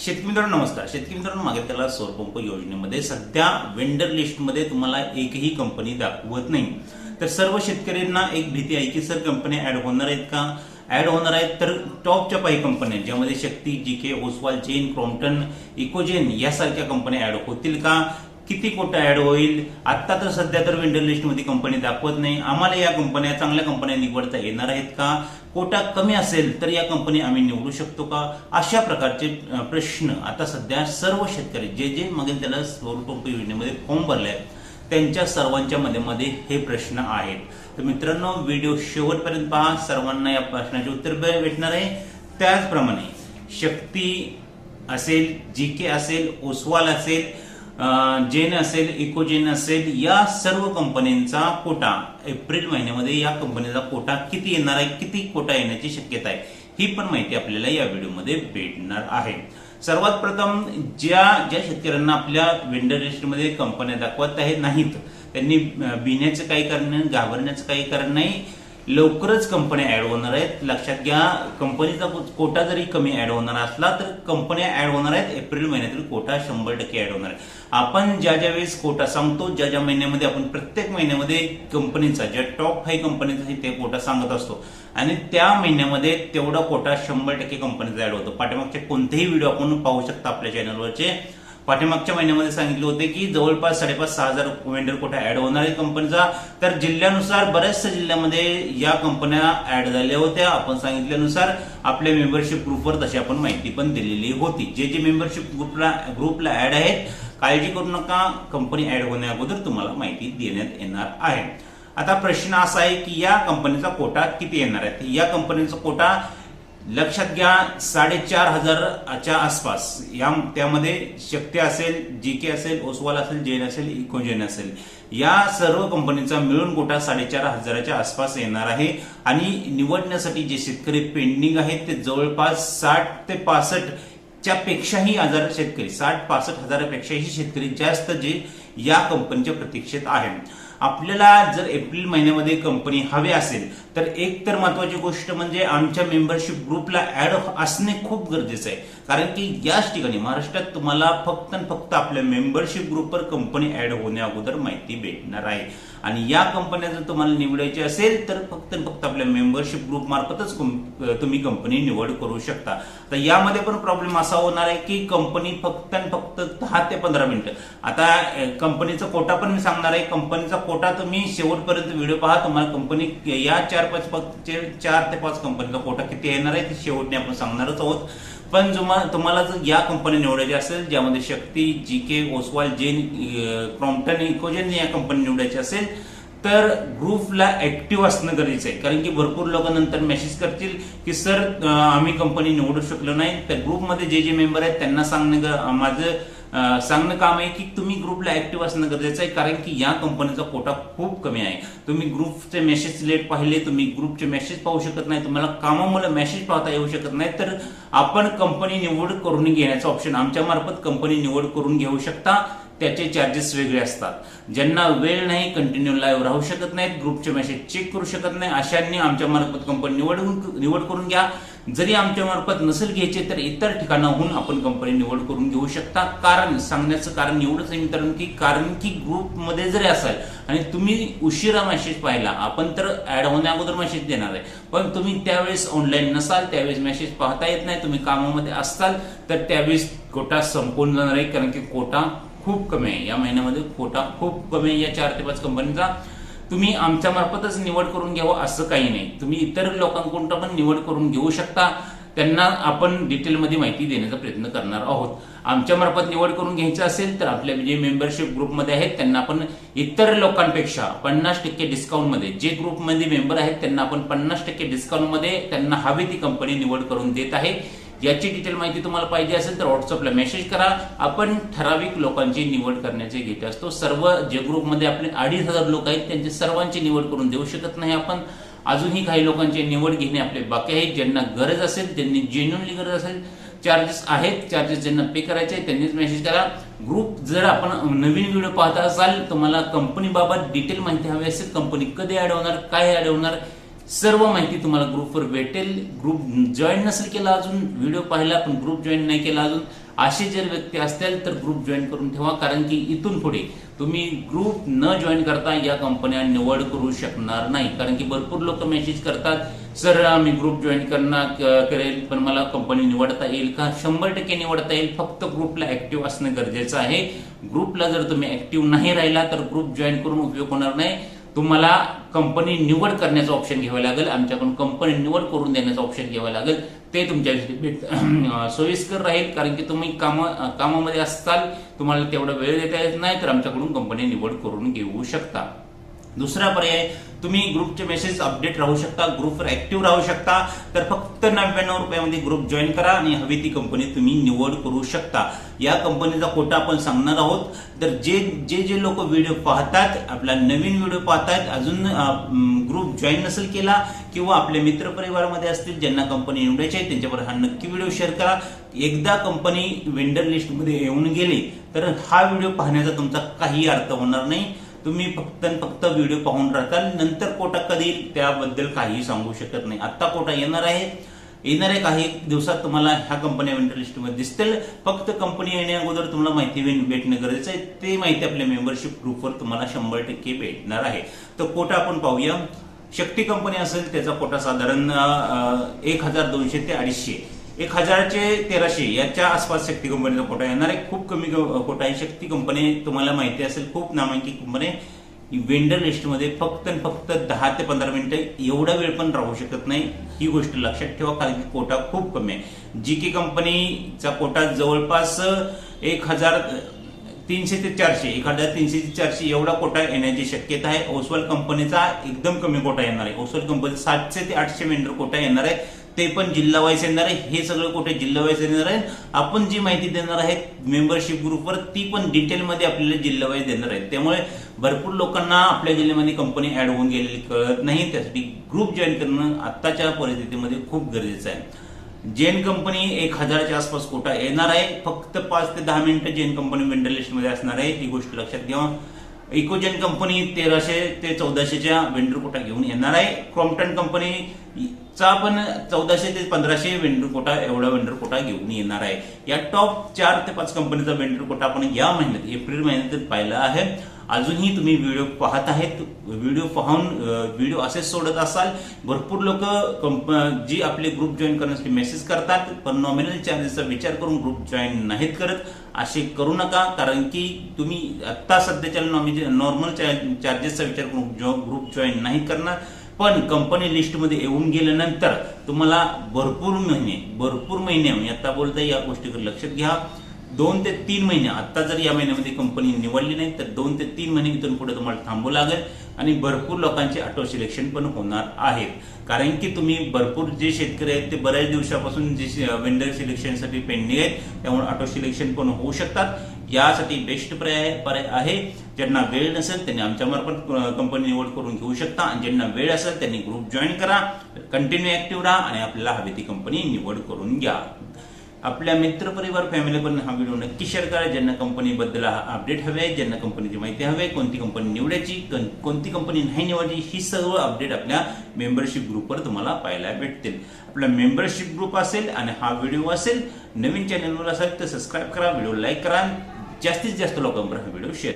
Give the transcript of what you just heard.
शेतकरी मित्रांनो नमस्कार. शेतकरी मित्रांनो, मागे त्याला सौर पंप योजनेमध्ये सध्या वेंडर लिस्टमध्ये तुम्हाला एकही कंपनी दाखवत नाही. तर सर्व शेतकऱ्यांना एक भीती आहे की सर कंपनी ऍड होणार आहेत का? ऍड होणार आहेत तर टॉपच्या काही कंपन्या ज्यामध्ये शक्ती, जीके, ओसवाल, चेन, क्रॉम्प्टन, इकोजेन यासारख्या कंपन्या ऍड होतील का? किती कोटा ऍड होईल? आता तर सध्या तर वेंडर लिस्ट मध्ये कंपनी दाखवत नाही. आम्हाला या कंपन्या चांगल्या कंपन्या निवडता येणार आहेत का? कोटा कमी असेल तर या कंपनी आम्ही निवडू शकतो का? अशा प्रकारचे प्रश्न आता सध्या सर्व शेतकरी जे मागील त्याला सौर पंप योजनेमध्ये फॉर्म भरले त्यांच्या सर्वांच्या मध्ये हे प्रश्न आहेत. तर मित्रांनो, व्हिडिओ शेवटपर्यंत पहा. सर्वांना या प्रश्नाचे उत्तर भेटणार आहे. त्याचप्रमाणे शक्ती असेल, जीके असेल, ओसवाल असेल, जेन असेल, इकोजेन असेल, या सर्व कंपन्यांचा कोटा एप्रिल महिन्यामध्ये या कंपनीचा कोटा किती येणार आहे, किती कोटा येण्याची शक्यता आहे, ही पण माहिती आपल्याला या व्हिडिओमध्ये भेटणार आहे. सर्वात प्रथम ज्या शेतकऱ्यांना आपल्या वेंडर लिस्टमध्ये कंपन्या दाखवत आहेत नाहीत त्यांनी भिण्याचं काही कारण नाही, घाबरण्याचं काही कारण नाही. लवकरच कंपन्या ऍड होणार आहेत. लक्षात घ्या, कंपनीचा कोटा जरी कमी ऍड होणार असला तर कंपन्या ऍड होणार आहेत. एप्रिल महिन्यातील कोटा 100% ऍड होणार आहे. आपण ज्या वेळेस कोटा सांगतो, ज्या महिन्यामध्ये आपण प्रत्येक महिन्यामध्ये कंपनीचा ज्या टॉप 5 कंपनीचा ते कोटा सांगत असतो आणि त्या महिन्यामध्ये तेवढा कोटा 100% कंपनीचा ऍड होतो. पाठीमागचे कोणतेही व्हिडिओ आपण पाहू शकता आपल्या चॅनलवरचे. पाठीमागच्या महिन्यामध्ये सांगितले होते की जवळपास 5,500-6,000 वेंडर कोटा ऍड होणार आहे कंपनीचा. तर जिल्ह्यानुसार बऱ्याचशा जिल्ह्यामध्ये या कंपन्या ऍड झाल्या होत्या. आपण सांगितल्यानुसार आपल्या मेंबरशिप ग्रुपवर तशी आपण माहिती पण दिलेली होती. जे मेंबरशिप ग्रुपला ऍड आहेत, काळजी करू नका, कंपनी ऍड होण्या अगोदर तुम्हाला माहिती देण्यात येणार आहे. आता प्रश्न असा आहे की या कंपनीचा कोटा किती येणार आहे? या कंपनीचा कोटा लक्षात घ्या 4,500च्या आसपास. त्यामध्ये शक्ती असेल, जीके असेल, ओसवाल असेल, जेन असेल, इकोजेन असेल, या सर्व कंपनीचा मिळून कोटा 4,500च्या आसपास येणार आहे. आणि निवडण्यासाठी जे शेतकरी पेंडिंग आहेत ते जवळपास 60 ते 65च्या पेक्षाही हजार शेतकरी, 60-65 हजारापेक्षाही शेतकरी जास्त जे या कंपनीच्या प्रतीक्षेत आहेत. आपल्याला जर एप्रिल महिन्यामध्ये कंपनी हवी असेल तर एक तर महत्वाची गोष्ट म्हणजे आमच्या मेंबरशिप ग्रुपला ऍड असणे खूप गरजेचं आहे. कारण की याच ठिकाणी महाराष्ट्रात तुम्हाला फक्त आपल्या मेंबरशिप ग्रुपवर कंपनी ऍड होण्या अगोदर माहिती भेटणार आहे. आणि या कंपन्या जर तुम्हाला निवडायची असेल तर फक्त आपल्या मेंबरशिप ग्रुप मार्फतच तुम्ही कंपनी निवड करू शकता. तर यामध्ये पण प्रॉब्लेम असा होणार आहे की कंपनी फक्त 10 ते 15 मिनिटं. आता कंपनीचा कोटा पण मी सांगणार आहे. कंपनीचा कोटा तुम्ही शेवटपर्यंत व्हिडिओ पहा. तुम्हाला कंपनी या 4 ते 5 कंपनीचा कोटा किती येणार आहे ते शेवटने आपण सांगणारच आहोत. पण तुम्हाला जर या कंपनी निवडायची असेल ज्यामध्ये शक्ती, जीके, ओसवाल, जेन, क्रॉम्प्टन, इकोजेन या कंपनी निवडायची असेल तर ग्रुपला ऍक्टिव्ह असणं गरजेचं आहे. कारण की भरपूर लोक नंतर मेसेज करतील की सर आम्ही कंपनी निवडू शकलो नाही. तर ग्रुपमध्ये जे मेंबर आहेत त्यांना सांगणं काम आहे की तुम्ही ग्रुपला ऍक्टिव्ह असणं गरजेचं आहे. कारण की या कंपनीचा कोटा खूप कमी आहे. तुम्ही ग्रुपचे मेसेज लेट पाहिले, तुम्ही ग्रुपचे मेसेज पाहू शकत नाही, तुम्हाला कामामुळे मेसेज पाहता येऊ शकत नाही. तर आपण कंपनी निवड करून घेण्याचा ऑप्शन आमच्या मार्फत कंपनी निवड करून घेऊ शकता. त्याचे चार्जेस वेगळे असतात. ज्यांना वेळ नाही, कंटिन्यू लाईव्ह राहू शकत नाहीत, ग्रुपचे मेसेज चेक करू शकत नाही, अशांनी आमच्या मार्फत कंपनी निवड करून घ्या. जरी आमच्या मार्फत नसेल घ्यायचे तर इतर ठिकाणाहून आपण कंपनी निवड करून घेऊ शकता. कारण सांगण्याचं कारण एवढंच आहे मित्रांनो की कारण की ग्रुपमध्ये जरी असाल आणि तुम्ही उशिरा मेसेज पाहिला, आपण तर ऍड होण्या अगोदर मेसेज देणार आहे, पण तुम्ही त्यावेळेस ऑनलाईन नसाल, त्यावेळेस मेसेज पाहता येत नाही, तुम्ही कामामध्ये असाल तर त्यावेळेस कोटा संपून जाणार आहे. कारण की कोटा खूप कमी आहे. या महिन्यामध्ये कोटा खूप कमी आहे. या 4 ते 5 कंपनीचा तुम्ही आमच्या मार्फतच निवड करून घ्यावं असं काही नाही. तुम्ही इतर लोकांकडून पण निवड करून घेऊ शकता. त्यांना आपण डिटेलमध्ये माहिती देण्याचा प्रयत्न करणार आहोत. आमच्या मार्फत निवड करून घ्यायचं असेल तर आपल्या जे मेंबरशिप ग्रुपमध्ये आहेत त्यांना आपण इतर लोकांपेक्षा 50% डिस्काउंटमध्ये, जे ग्रुपमध्ये मेंबर आहेत त्यांना आपण 50% डिस्काउंटमध्ये त्यांना हवी ती कंपनी निवड करून देत आहे. याची डिटेल माहिती तुम्हाला पाहिजे असेल तर व्हॉट्सअपला मेसेज करा. आपण ठराविक लोकांची निवड करण्याचे घेत असतो. सर्व जे ग्रुपमध्ये आपले 2,500 लोक आहेत त्यांची सर्वांची निवड करून देऊ शकत नाही आपण. अजूनही काही लोकांची निवड घेणे आपले बाकी आहे. ज्यांना गरज असेल, ज्यांनी जेन्युइनली गरज असेल, चार्जेस आहेत, चार्जेस ज्यांना पे करायचे त्यांनीच मेसेज करा. ग्रुप जर आपण नवीन व्हिडिओ पाहता असाल, तुम्हाला कंपनी बाबत डिटेल माहिती हवी असेल, कंपनी कधी ऍड होणार, काय ऍड होणार, सर्व माहिती तुम्हाला ग्रुपवर भेटेल. ग्रुप जॉईन नसेल केला अजून, व्हिडिओ पाहिला पण ग्रुप जॉईन नाही केला अजून, असे जर व्यक्ती असतील तर ग्रुप जॉईन करून ठेवा, कारण की इथून पुढे तुम्ही ग्रुप न जॉईन करता या कंपन्या निवड करू शकणार नाही. कारण की भरपूर लोक मेसेज करतात, सर मी ग्रुप जॉईन करेल पण मला कंपनी निवडता येईल का? 100% निवडता येईल, फक्त ग्रुपला ऍक्टिव्ह असणं गरजेचं आहे. ग्रुपला जर तुम्ही ऍक्टिव्ह नाही राहिला तर ग्रुप जॉईन करून उपयोग होणार नाही. तुम्हाला कंपनी निवड करण्याचा ऑप्शन घ्यावा लागेल, आमच्याकडून कंपनी निवड करून देण्याचा ऑप्शन घ्यावा लागेल. ते तुमच्यासाठी सोयीस्कर राहील, कारण की तुम्ही कामामध्ये असताल, तुम्हाला तेवढा वेळ देता येत नाही, तर आमच्याकडून कंपनी निवड करून घेऊ शकता. दुसरा पर्याय, तुम्ही ग्रुपचे मेसेज अपडेट राहू शकता, ग्रुपवर ऍक्टिव्ह राहू शकता. तर फक्त 99 रुपयामध्ये ग्रुप जॉईन करा आणि हवी ती कंपनी तुम्ही निवड करू शकता. या कंपनीचा कोटा आपण सांगणार आहोत. तर जे लोक व्हिडिओ पाहतात, आपला नवीन व्हिडिओ पाहतात, अजून ग्रुप जॉईन नसेल केला किंवा आपल्या मित्रपरिवारामध्ये असतील ज्यांना कंपनी निवडायची आहे, त्यांच्यावर हा नक्की व्हिडिओ शेअर करा. एकदा कंपनी वेंडर लिस्टमध्ये येऊन गेली तर हा व्हिडिओ पाहण्याचा तुमचा काही अर्थ होणार नाही. तुम्ही फक्त व्हिडिओ पाहून राहताल. नंतर कोटा कधी त्याबद्दल काही सांगू शकत नाही. आता कोटा येणाऱ्या काही दिवसात तुम्हाला ह्या कंपन्या वेंडर लिस्टमध्ये दिसतील. फक्त कंपनी येण्या अगोदर तुम्हाला माहिती भेटणं गरजेचं आहे. ते माहिती आपल्या मेंबरशिप ग्रुपवर तुम्हाला 100% भेटणार आहे. तर कोटा आपण पाहूया. शक्ती कंपनी असेल त्याचा कोटा साधारण 1200 ते 250, 1000 ते 1300 याच्या आसपास शक्ती कंपनीचा कोटा येणार आहे. खूप कमी कोटा आहे. शक्ती कंपनी तुम्हाला माहिती असेल खूप नामांकित कंपनी वेंडर लिस्टमध्ये फक्त 10 ते 15 मिनिटं एवढा वेळ पण राहू शकत नाही. ही गोष्ट लक्षात ठेवा, कारण की कोटा खूप कमी आहे. जीके कंपनीचा कोटा जवळपास 1300 ते 400, 1300 ते 400 एवढा कोटा येण्याची शक्यता आहे. ओसवाल कंपनीचा एकदम कमी कोटा येणार आहे. ओसवाल कंपनी 700 ते 800 वेंडर कोटा येणार आहे. ते पण जिल्हा वाईज येणार आहे. हे सगळं कोटे जिल्हा वाईज येणार आहे. आपण जी माहिती देणार आहे मेंबरशिप ग्रुपवर ती पण डिटेलमध्ये आपल्याला जिल्हा वाईज देणार आहे. त्यामुळे भरपूर लोकांना आपल्या जिल्ह्यामध्ये कंपनी ऍड होऊन गेलेली कळत नाही. त्यासाठी ग्रुप जॉईन करणं आत्ताच्या परिस्थितीमध्ये खूप गरजेचं आहे. जेन कंपनी 1000च्या आसपास कोटा येणार आहे. फक्त 5 ते 10 मिनिटं जेन कंपनी वेंडर लिस्टमध्ये असणार आहे. ही गोष्ट लक्षात घ्या. इकोजेन कंपनी 1300 ते 1400च्या वेंडर कोटा घेऊन येणार आहे. क्रॉम्प्टन कंपनीचा पण 1400 ते 1500 वेंडर कोटा एवढा वेंडर कोटा घेऊन येणार आहे. या टॉप 4 ते 5 कंपनीचा वेंडर कोटा आपण या महिन्यात एप्रिल महिन्यात पाहिला आहे. अजूनही तुम्ही व्हिडिओ पाहत आहेत. व्हिडिओ पाहून व्हिडिओ असेच सोडत असाल. भरपूर लोक जी आपले ग्रुप जॉईन करण्यासाठी मेसेज करतात पण नॉमिनल चार्जेसचा विचार करून ग्रुप जॉईन नाहीत करत. असे करू नका, कारण की तुम्ही आता सध्याच्या नॉर्मल चार्जेसचा विचार करून ग्रुप जॉईन नाही करणार. पण कंपनी लिस्टमध्ये येऊन गेल्यानंतर तुम्हाला भरपूर महिने मी आता बोलतोय या गोष्टीकडे लक्षात घ्या. 2 ते 3 महिने, आता जर या महिन्यामध्ये कंपनी निवडली नाही तर 2 ते 3 महिने इथून पुढे तुम्हाला थांबावं लागेल. आणि भरपूर लोकांचे ऑटो सिलेक्शन पण होणार आहेत, कारण की तुम्ही भरपूर जे शेतकरी आहेत ते बऱ्याच दिवसापासून जे वेंडर सिलेक्शनसाठी पेंडिंग आहेत, त्यामुळे ऑटो सिलेक्शन पण होऊ शकतात. यासाठी बेस्ट पर्याय आहे. ज्यांना वेळ नसेल त्यांनी आमच्या मार्फत कंपनी निवड करून घेऊ शकता, आणि ज्यांना वेळ असेल त्यांनी ग्रुप जॉईन करा, कंटिन्यू ऍक्टिव्ह राहा आणि आपल्याला हवी ती कंपनी निवड करून घ्या. आपल्या मित्रपरिवार फॅमिली पण हा व्हिडिओ नक्की शेअर करा. ज्यांना कंपनीबद्दल अपडेट हवे, ज्यांना कंपनीची माहिती हवी, कोणती कंपनी निवडायची, कोणती कंपनी नाही निवडायची, ही सर्व अपडेट आपल्या मेंबरशिप ग्रुपवर तुम्हाला पाहायला भेटतील. आपला मेंबरशिप ग्रुप असेल आणि हा व्हिडिओ असेल, नवीन चॅनलवर असेल तर सबस्क्राईब करा, व्हिडिओ लाईक करा, जास्तीत जास्त लोकांपर्यंत हा व्हिडिओ शेअर